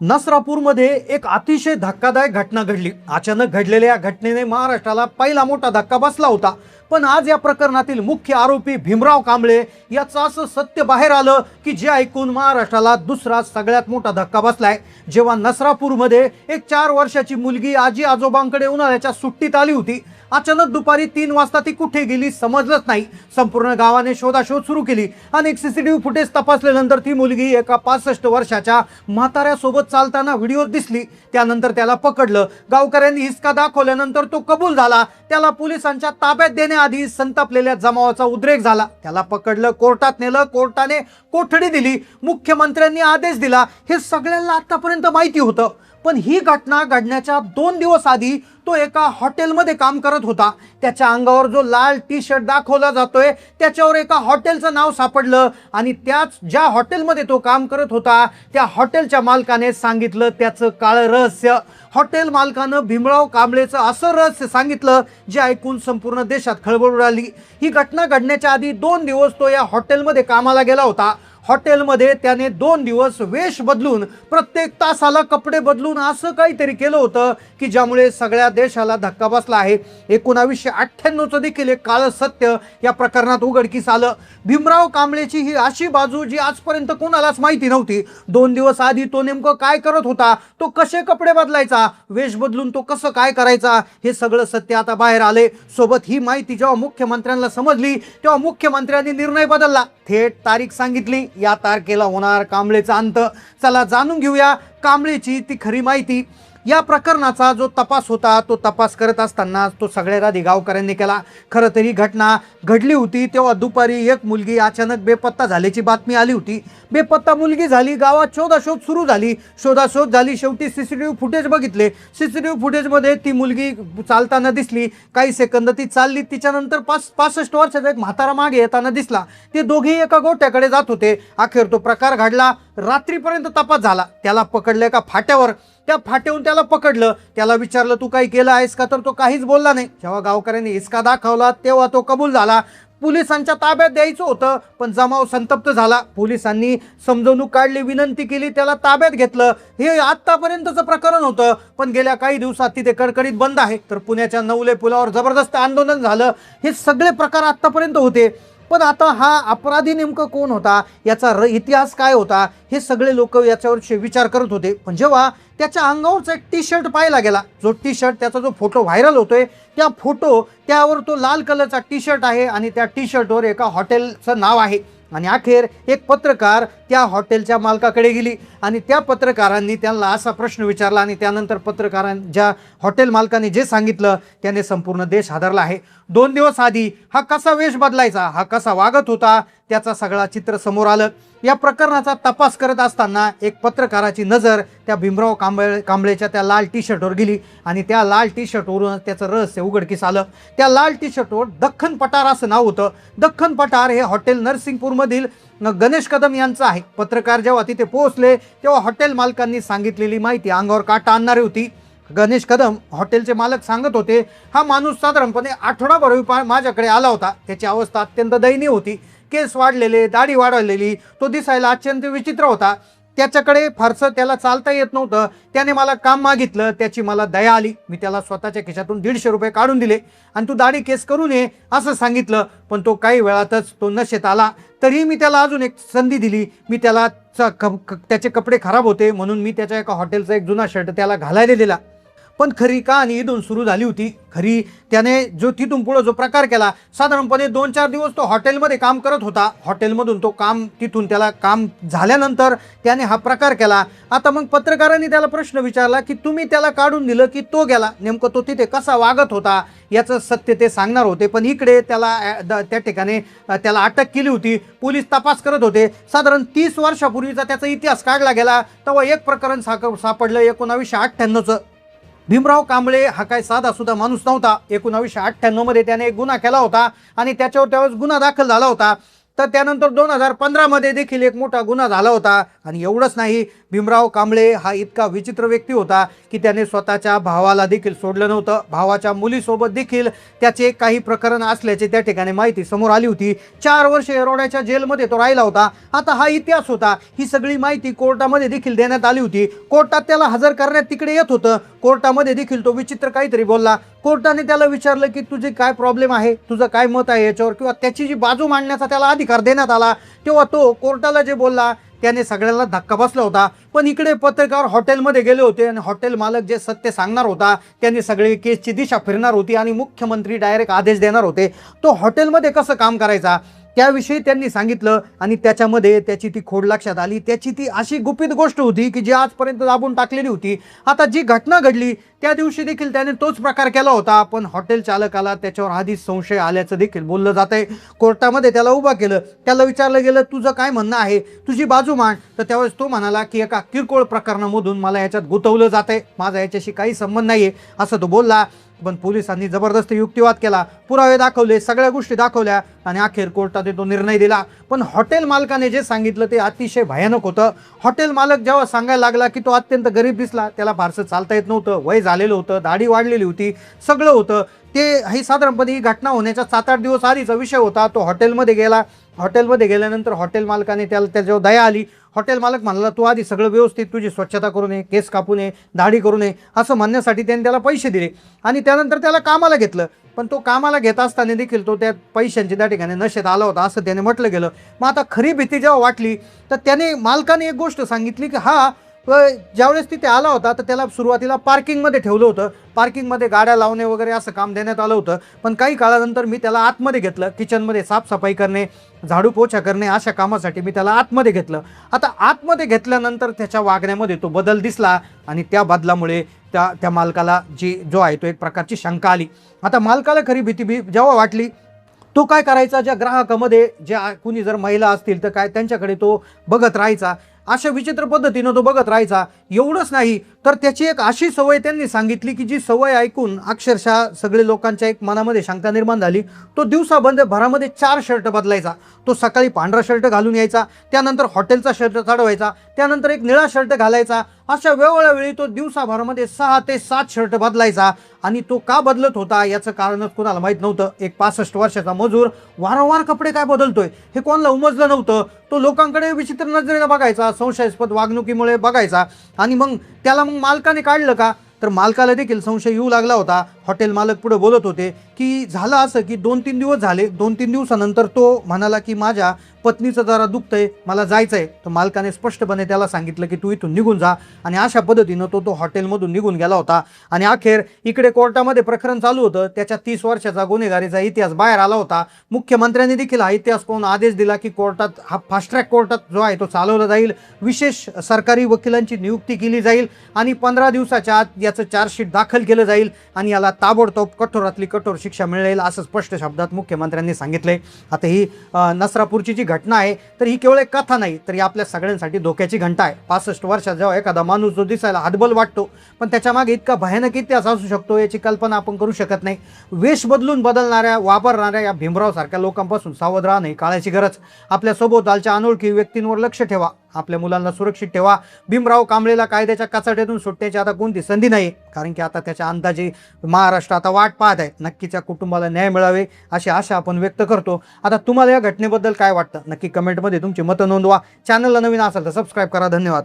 नसरापूरमध्ये एक अतिशय धक्कादायक घटना घडली। अचानक घडलेल्या या घटनेने महाराष्ट्राला पहिला मोठा धक्का बसला होता। पण आज या प्रकरणातील मुख्य आरोपी भीमराव कांबळे याचं असं सत्य बाहेर आलं की जे ऐकून महाराष्ट्राला दुसरा सगळ्यात मोठा धक्का बसलाय। जेव्हा नसरापूरमध्ये एक 4 वर्षाची मुलगी आजी आजोबांकडे उन्हाळ्याच्या सुट्टीत आली होती, अचानक दुपारी 3 वाजता ती कुठे गेली समजलंच नाही। संपूर्ण गावाने शोधाशोध सुरू केली। अनेक सीसीटीव्ही फुटेज तपासल्यानंतर ती मुलगी एका 65 वर्षाच्या म्हाताऱ्यासोबत चालताना व्हिडिओ दिसली। त्यानंतर त्याला पकडलं। गावकऱ्यांनी हिसका दाखवल्यानंतर तो कबूल झाला। त्याला पोलिसांच्या ताब्यात देण्याआधी संतापलेल्या जमावाचा उद्रेक झाला। त्याला पकडलं, कोर्टात नेलं, कोर्टाने कोठडी दिली, मुख्यमंत्र्यांनी आदेश दिला। हे सगळ्यांना आतापर्यंत माहिती होतं। पण ही घटना घडण्याच्या 2 दिवस आधी तो एका हॉटेलमध्ये काम करत होता। त्याच्या अंगावर जो लाल टी शर्ट दाखवला जातोय त्याच्यावर एका हॉटेलचं नाव सापडलं आणि त्याच ज्या हॉटेलमध्ये तो काम करत होता त्या हॉटेलच्या मालकाने सांगितलं त्याचं काळं रहस्य। हॉटेल मालकानं भीमराव कांबळेचं असं रहस्य सांगितलं जे ऐकून संपूर्ण देशात खळबळ उडाली। ही घटना घडण्याच्या आधी 2 दिवस तो या हॉटेलमध्ये कामाला गेला होता। हॉटेलमध्ये त्याने 2 दिवस वेश बदलून प्रत्येक तासाला कपडे बदलून असं काहीतरी केलं होतं की ज्यामुळे सगळ्या देशाला धक्का बसला आहे। 1998चं देखील एक काळं सत्य या प्रकरणात उघडकीस आलं। भीमराव कांबळेची ही अशी बाजू जी आजपर्यंत कोणालाच माहिती नव्हती। 2 दिवस आधी तो नेमकं काय करत होता, तो कसे कपडे बदलायचा, वेश बदलून तो कसं काय करायचा, हे सगळं सत्य आता बाहेर आले। सोबत ही माहिती जेव्हा मुख्यमंत्र्यांना समजली तेव्हा मुख्यमंत्र्यांनी निर्णय बदलला, थेट तारीख सांगितली, या तारखेला होणार कांबळेचा अंत। चला जाणून घेऊया कांबळेची ती खरी माहिती। या प्रकरणाचा जो तपास होता तो तपास करत असताना तो सगळ्यात आधी गावकऱ्यांनी केला। खरं तरी घटना घडली होती तेव्हा दुपारी एक मुलगी अचानक बेपत्ता झाल्याची बातमी आली होती। बेपत्ता मुलगी झाली, गावात शोधाशोध सुरू झाली, शोधाशोध झाली, शेवटी सीसीटीव्ही फुटेज बघितले। सीसीटीव्ही फुटेजमध्ये ती मुलगी चालताना दिसली। काही सेकंद ती चालली, तिच्यानंतर 65 वर्षाचा एक म्हातारा मागे येताना दिसला। ते दोघेही एका गोठ्याकडे जात होते। अखेर तो प्रकार घडला। रात्रीपर्यंत तपास झाला। त्याला पकडलं एका फाट्यावर, त्या फाट्यावरून त्याला पकडलं। त्याला विचारलं तू काही केलं आहेस का, तर तो काहीच बोलला नाही। जेव्हा गावकऱ्यांनी हिसका दाखवला तेव्हा तो कबूल झाला। पोलिसांच्या ताब्यात द्यायचं होतं पण जमाव संतप्त झाला। पोलिसांनी समजवणूक काढली, विनंती केली, त्याला ताब्यात घेतलं। हे आतापर्यंतचं प्रकरण होतं पण गेल्या काही दिवसात तिथे कडकडीत बंद आहे। तर पुण्याच्या नवले पुलावर जबरदस्त आंदोलन झालं। हे सगळे प्रकार आतापर्यंत होते। पण आता हा अपराधी नेमकं कोण होता, याचा इतिहास काय होता, हे सगळे लोक याच्यावर विचार करत होते। पण जेव्हा त्याच्या अंगावरचा एक टी शर्ट पाहिला गेला, जो टी शर्ट त्याचा जो फोटो व्हायरल होतोय त्यावर तो लाल कलरचा टी शर्ट आहे आणि त्या टी शर्टवर एका हॉटेलचं नाव आहे। आणि अखेर एक पत्रकार त्या हॉटेलच्या मालकाकडे गेली आणि त्या पत्रकारांनी त्यांना असा प्रश्न विचारला आणि त्यानंतर पत्रकारांच्या हॉटेल मालकाने जे सांगितलं त्याने संपूर्ण देश हादरला आहे। 2 दिवस आधी हा कसा वेश बदलायचा, हा कसा वागत होता, त्याचा सगळा चित्र समोर आलं। या प्रकरणाचा तपास करत असताना एक पत्रकाराची नजर त्या भीमराव कांबळेच्या त्या लाल टी शर्टवर गेली आणि त्या लाल टी शर्टवरून त्याचं रहस्य उघडकीस आलं। त्या लाल टी शर्टवर दख्खन पठार असं नाव होतं। दख्खन पठार हे हॉटेल नरसिंगपूरमधील गणेश कदम यांचं आहे। पत्रकार जेव्हा तिथे पोहोचले तेव्हा हॉटेल मालकांनी सांगितलेली माहिती अंगावर काटा आणणारी होती। गणेश कदम हॉटेलचे मालक सांगत होते, हा माणूस साधारणपणे आठवडाभर माझ्याकडे आला होता। त्याची अवस्था अत्यंत दयनीय होती। केस वाढलेले, दाढी वाढवलेली, तो दिसायला अत्यंत विचित्र होता। त्याच्याकडे फारसं त्याला चालता येत नव्हतं। त्याने मला काम मागितलं, त्याची मला दया आली। मी त्याला स्वतःच्या खिशातून 150 रुपये काढून दिले आणि तू दाढी केस करून ये असं सांगितलं। पण तो काही वेळातच तो नशेत आला। तरीही मी त्याला अजून एक संधी दिली। मी त्याला त्याचे कपडे खराब होते म्हणून मी त्याच्या एका हॉटेलचा एक जुना शर्ट त्याला घालायला दिला। पण खरी कहाणी इथून सुरू झाली होती। खरी त्याने जो तिथून पुढे जो प्रकार केला, साधारणपणे 2-4 दिवस तो हॉटेलमध्ये काम करत होता। हॉटेलमधून तो तिथून त्याला काम झाल्यानंतर त्याने हा प्रकार केला। आता मग पत्रकारांनी त्याला प्रश्न विचारला की तुम्ही त्याला काढून दिलं की तो गेला, नेमकं तो तिथे कसा वागत होता याचं सत्य ते सांगणार होते। पण इकडे त्या ठिकाणी त्याला अटक केली होती। पोलीस तपास करत होते। साधारण 30 वर्षापूर्वीचा त्याचा इतिहास काढला गेला तेव्हा एक प्रकरण सापडलं 1998चं। भीमराव कांबळे हा काय साधा सुद्धा माणूस नव्हता। 1998 मध्ये त्याने एक गुन्हा केला होता आणि त्याच्यावर त्यावेळेस गुन्हा दाखल झाला होता। तर त्यानंतर 2015 मध्ये देखील एक मोठा गुन्हा झाला होता. आणि एवढंच नाही, भीमराव कांबळे हा इतका विचित्र व्यक्ती होता की त्याने स्वतःच्या भावाला देखील सोडलं नव्हतं. भावाच्या मुलीसोबत देखील त्याचे काही प्रकरण असल्याचे त्या ठिकाणी माहिती समोर आली होती. 4 वर्ष येरवड्याच्या जेलमध्ये तो राहिला होता. आता हा इतिहास होता. ही सगळी माहिती कोर्टामध्ये देखील देण्यात आली होती. कोर्टात त्याला हजर करण्यात तिकडे येत होतं. कोर्टामध्ये देखील तो विचित्र काहीतरी बोलला. कोर्टाने त्याला विचारलं की तुझे काय प्रॉब्लेम आहे, तुझं काय मत आहे याच्यावर, किंवा त्याची जी बाजू मांडण्याचा त्याला अधिकार देण्यात आला. तेव्हा तो कोर्टाला जे बोलला त्याने सगळ्याला धक्का बसला होता. पण इकडे पत्रकार हॉटेलमध्ये गेले होते आणि हॉटेल मालक जे सत्य सांगणार होता त्यांनी सगळी केसची दिशा फिरणार होती आणि मुख्यमंत्री डायरेक्ट आदेश देणार होते. तो हॉटेलमध्ये कसं काम करायचा त्याविषयी त्यांनी सांगितलं आणि त्याच्यामध्ये त्याची ती खोड लक्षात आली. त्याची ती अशी गुपित गोष्ट होती की जी आजपर्यंत दाबून टाकलेली होती. आता जी घटना घडली त्या दिवशी देखील त्याने तोच प्रकार केला होता, पण हॉटेल चालकाला त्याच्यावर आधीच संशय आल्याचं देखील बोललं जात आहे. कोर्टामध्ये त्याला उभा केलं. त्याला विचारलं गेलं तुझं काय म्हणणं आहे, तुझी बाजू मांड. तर त्यावेळेस तो म्हणाला की एका किरकोळ प्रकरणामधून मला याच्यात गुंतवलं जात आहे, माझा याच्याशी काही संबंध नाही आहे, असं तो बोलला. पण पोलिसांनी जबरदस्त युक्तिवाद केला, पुरावे दाखवले, सगळ्या गोष्टी दाखवल्या आणि अखेर कोर्टाने तो निर्णय दिला. पण हॉटेल मालकाने जे सांगितलं ते अतिशय भयानक होतं. हॉटेल मालक जेव्हा सांगायला लागला की तो अत्यंत गरीब दिसला, त्याला फारसं चालता येत नव्हतं, वय झालेलं होतं, दाढी वाढलेली होती, सगळं होतं ते. ही साधारणपणे ही घटना होण्याच्या 7-8 दिवस आधीचा विषय होता. तो हॉटेलमध्ये गेला. हॉटेलमध्ये गेल्यानंतर हॉटेल मालकाने त्याच्यावर दया आली. हॉटेल मालक म्हणाला तू आधी सगळं व्यवस्थित तुझी स्वच्छता करू नये, केस कापू नये, दाढी करू नये, असं म्हणण्यासाठी त्यांनी त्याला पैसे दिले आणि त्यानंतर त्याला कामाला घेतलं. पण तो कामाला घेत असताना देखील तो त्या पैशांची त्या ठिकाणी नशेत आला होता असं त्याने म्हटलं गेलं. मग आता खरी भीती जेव्हा वाटली तर त्याने मालकाने एक गोष्ट सांगितली की हा ज्यावेळेस तिथे आला होता तर त्याला सुरुवातीला पार्किंगमध्ये ठेवलं होतं. पार्किंगमध्ये गाड्या लावणे वगैरे असं काम देण्यात आलं होतं. पण काही काळानंतर मी त्याला आतमध्ये घेतलं, किचनमध्ये साफसफाई करणे, झाडू पोछा करणे अशा कामासाठी मी त्याला आतमध्ये घेतलं. आता आतमध्ये घेतल्यानंतर त्याच्या वागण्यामध्ये तो बदल दिसला आणि त्या बदलामुळे त्या मालकाला जो आहे तो एक प्रकारची शंका आली. आता मालकाला खरी भीती जेव्हा वाटली तो काय करायचा, ज्या ग्राहकामध्ये ज्या कुणी जर महिला असतील तर काय त्यांच्याकडे तो बघत राहायचा. अशा विचित्र पद्धतीनं तो बघत राहायचा. एवढंच नाही तर त्याची एक अशी सवय त्यांनी सांगितली की जी सवय ऐकून अक्षरशः सगळे लोकांच्या एक मनामध्ये शंका निर्माण झाली. तो दिवसाभरामध्ये 4 शर्ट बदलायचा. तो सकाळी पांढरा शर्ट घालून यायचा, त्यानंतर हॉटेलचा शर्ट चढवायचा, त्यानंतर एक निळा शर्ट घालायचा. अशा वेळोवेळी तो दिवसाभरामध्ये 6 ते 7 शर्ट बदलायचा. आणि तो का बदलत होता याचं कारणच कोणाला माहीत नव्हतं. एक 65 वर्षाचा मजूर वारंवार कपडे काय बदलतोय हे कोणाला उमजलं नव्हतं. तो लोकांकडे विचित्र नजरेनं बघायचा, संशयास्पद वागणुकीमुळे बघायचा. आणि मग त्याला मालकाने काढलं का तर मालकाला देखील संशय येऊ लागला होता. हॉटेल मालक पुढे बोलत होते की झालं असं की 2-3 दिवस झाले. 2-3 दिवसानंतर तो म्हणाला की माझ्या पत्नीचं जरा दुखतंय, मला जायचं आहे. तर मालकाने स्पष्टपणे त्याला सांगितलं की तू इथून निघून जा. आणि अशा पद्धतीनं तो हॉटेलमधून निघून गेला होता. आणि अखेर इकडे कोर्टामध्ये प्रकरण चालू होतं. त्याच्या 30 वर्षाचा गुन्हेगारीचा इतिहास बाहेर आला होता. मुख्यमंत्र्यांनी देखील हा इतिहास पाहून आदेश दिला की कोर्टात हा फास्ट ट्रॅक कोर्टात जो आहे तो चालवला जाईल. विशेष सरकारी वकिलांची नियुक्ती केली जाईल आणि 15 दिवसाच्या आत याचं चार्जशीट दाखल केलं जाईल आणि याला ताबडतोब कठोरातली कठोर शिक्षा मिळेल असं स्पष्ट शब्दात मुख्यमंत्र्यांनी सांगितलंय. आता ही नसरापूरची जी घटना आहे तर ही केवळ एक कथा नाही तर ही आपल्या सगळ्यांसाठी धोक्याची घंटा आहे. 65 वर्षात जेव्हा एखादा माणूस जो दिसायला हतबल वाटतो पण त्याच्यामागे इतका भयानक इतिहास असू शकतो याची कल्पना आपण करू शकत नाही. वेश बदलून वापरणाऱ्या या भीमराव सारख्या लोकांपासून सावध राहणे काळाची गरज. आपल्या सभोवतालच्या अनोळखी व्यक्तींवर लक्ष ठेवा, आपल्या मुलांना सुरक्षित ठेवा. भीमराव कांबळेला कायद्याच्या कचाट्यातून सुटण्याची आता कोणती संधी नाही, कारण की आता त्याच्या अंदाजे महाराष्ट्र आता वाट पाहत आहे. नक्कीच्या कुटुंबाला न्याय मिळावे अशी आशा आपण व्यक्त करतो. आता तुम्हाला या घटनेबद्दल काय वाटतं नक्की कमेंटमध्ये तुमची मतं नोंदवा. चॅनलला नवीन असाल तर सबस्क्राईब करा. धन्यवाद.